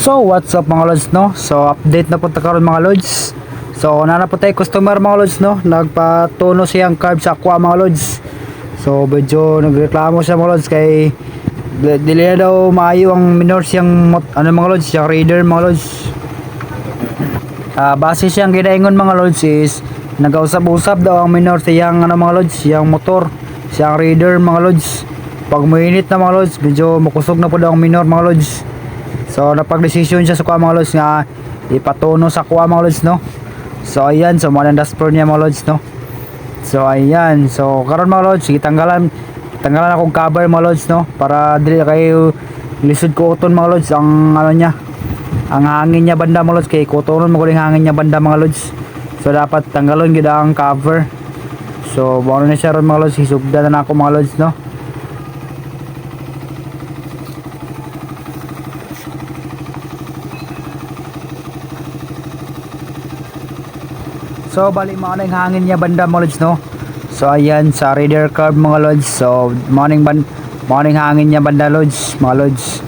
So what's up mga lods, no? So update na po ta karon mga lods. So nana po tayo customer mga lods, no? Nagpatuno siyang carb sa aqua mga lods. So medyo nagreklamo siya mga lods kay dili na daw maayo ang minor siyang mga lods, siyang reader mga lods. Base siyang ginaingon mga lods is nagausap-usap daw ang minor siyang mga lods, siyang motor, siyang reader mga lods. Pag mainit na mga lods, medyo makusog na po daw ang minor mga lods. So napag-desisyon siya sa kuha mga lods nga ipatuno sa kuha mga lods, no. So ayan, so mga dashboard niya mga lods, no. So ayan, so karon mga lods, sige tanggalan akong cover mga lods, no, para dili kayo lisod ko uton mga lods ang niya, ang hangin niya banda mga lods, kay kutonon mo hangin niya banda mga lods. So dapat tanggalon gid ang cover. So bago na siya ron mga lods, isugda na ako mga lods, no. So bali mga na yung hangin niya banda mga lods, no. So ayan sa reader curve mga lods. So morning hangin niya banda lods mga lods.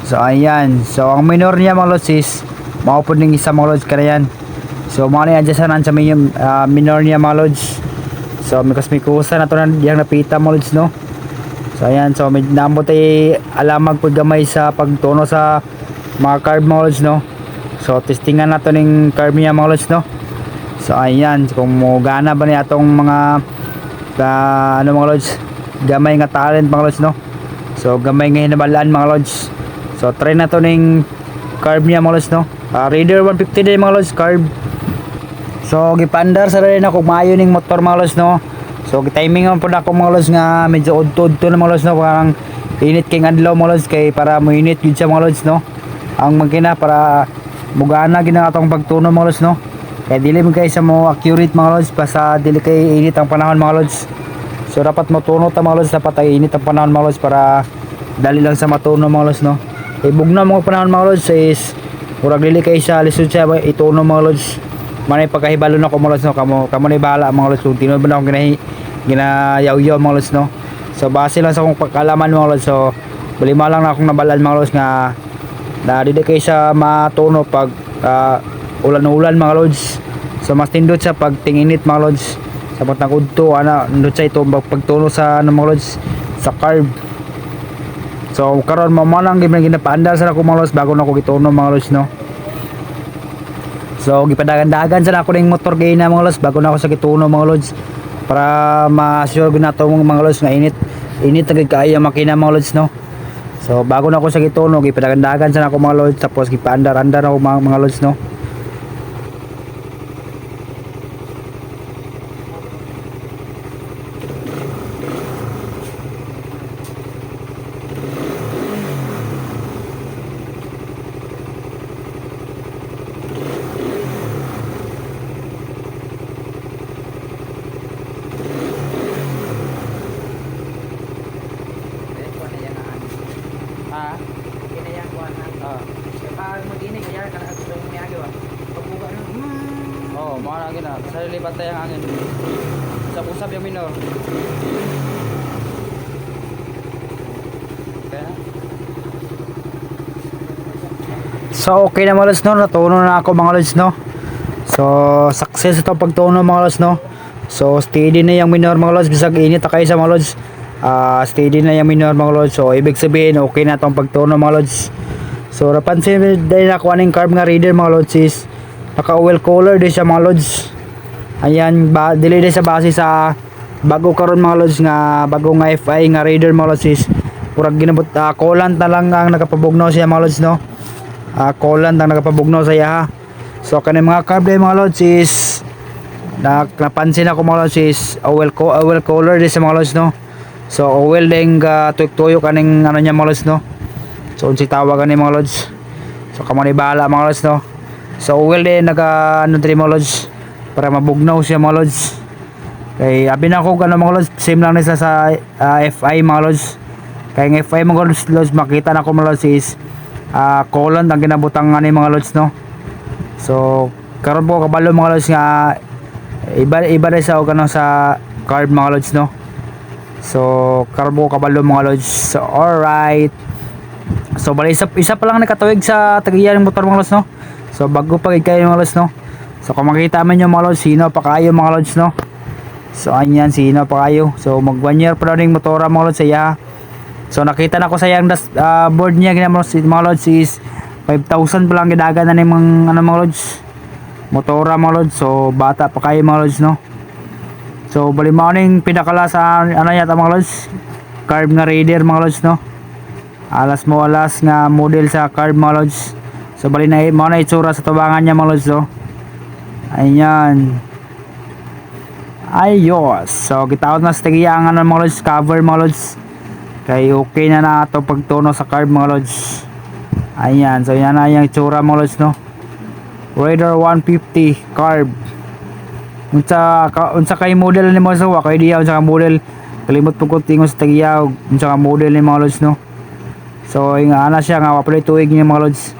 So ayan, so ang minor niya mga lods is maupod ng isa mga lods kana yan. So mga na yung adjustan sa minor niya mga lods. So may kusa na to na diyang napita mga lods, no. So ayan, so may namo tayo alamag pag gamay sa pagtuno sa mga curve mga lods, no. So testingan nato ning curve niya mga lods, no. So ayan, kung gana ba niya atong mga mga lods, gamay nga talent mga lods, no. So gamay nga hinabalaan mga lods. So try na to ning carb niya mga lods, no. Reader 150 din mga lods, carb. So gipandar sa rin ako maayo ning motor mga lods, no. So timing man po na ako mga lods nga medyo udto-udto na mga lods, no. Parang init king adlaw mga lods, kay para mo init yun siya mga lods, no. Ang magkina para mugana gina atong pagtuno mga lods, no. Kaya dili mo kayo sa mo accurate mga lods, basta dili kayo init ang panahon mga lods. So dapat matuno ta mga lods, dapat ay init ang panahon mga lods para dali lang sa matuno mga lods, no. Ibugna mga panahon mga lods is murag dili kayo sa lisod siya ituno mga lods. Manay pagkahibalo na ko mga lods, no. Kamo na bahala mga lods kung tinuod ba na akong ginayaw-yaw mga lods, no. So base lang sa akong pagkalaman mga lods, so balima lang na akong nabalan mga lods nga na dili kayo sa matuno pag ulan-ulan mga lods. So mas tindot sa pagtinginit mga lods, sa pagtangudto nindot sa ito pagtuno sa mga lods sa carb. So karon mo lang ginapaandar sa ako mga lods bago na ako gituno mga lods, no. So gipadagan-dagan sa ako ning motor gay na mga lods bago na ako sa gituno mga lods, para ma-sure ginato mga lods nga init na kaya makina mga lods, no. So bago na ako sa gituno gipadagan-dagan sa ako mga lods, tapos gipaandar-andar ako mga lods, no. Oh, mga lagi na. Sa lipat tayo ang angin. Usap-usap yung minor. Okay na? So okay na mga lods, no. Natuno na ako mga lods, no. So success ito pagtuno mga lods, no. So steady na yung minor mga lods, bisag init na kayo sa mga lods. Steady na yung minor mga lods. So ibig sabihin okay na itong pagtuno mga lods. So napansin din ako aning carb nga reader mga lods is naka oil color din siya mga lods. Ayan, dili din sa base sa bago karon mga lods nga bago nga FI nga reader mga lods is murag ginabot coolant na lang ang nakapabugnaw siya mga lods, no. Coolant ang nakapabugnaw sa iya. So kani mga carb din mga lods is napansin ako mga lods is oil color din sa mga lods, no. So oil din tuyok-tuyok kaning niya mga lods, no. So unsi tawag ani mga lods. So kamo ni bahala mga lods, no. So oil din mga lods para mabugnaw siya mga lods. Kay abi na ako mga lods, same lang nila sa FI mga lods. Kay ang FI mga lods makita na ko mga lods is coolant ang ginabutang ani mga lods, no. So karon po kabalo mga lods nga iba rin sa sa carb mga lods, no. So karon po kabalo mga lods. So alright. So bali isa pa lang nakatuwig sa tagiyan ng motor mga lods no. So bago pa gid kayo mga lods no. So kung makita man yung mga lods, sino pa kayo mga lods no. So anyan, sino pa kayo. So mag 1 year pa daw ning motora mga lods saya. So nakita na ko sa yang board niya ginamo mga lods is 5,000 pa lang gidagan na ning mga ano mga lods. Motora mga lods. So bata pa kayo mga lods no. So bali mao ning pinakala sa ano yata mga lods. Carb nga Raider mga lods no. Alas nga model sa carb mga lods. So bali na mao na itsura sa tubangan niya mga lods no. Ayan. Ayos. So gitaot na sa tagiyangan ng mga lods, cover mga lods. Kay okay na na ito pagtuno sa carb mga lods. Ayan. So yan na yung itsura mga lods no. Raider 150 carb. Unsa kay model ni mo sa wa kay diya unsa ka model. Kalimot po ko tingon sa tagiyaw unsa ka model ni mga lods no. So yung ana siya nga wa pala tuig niya mga lods.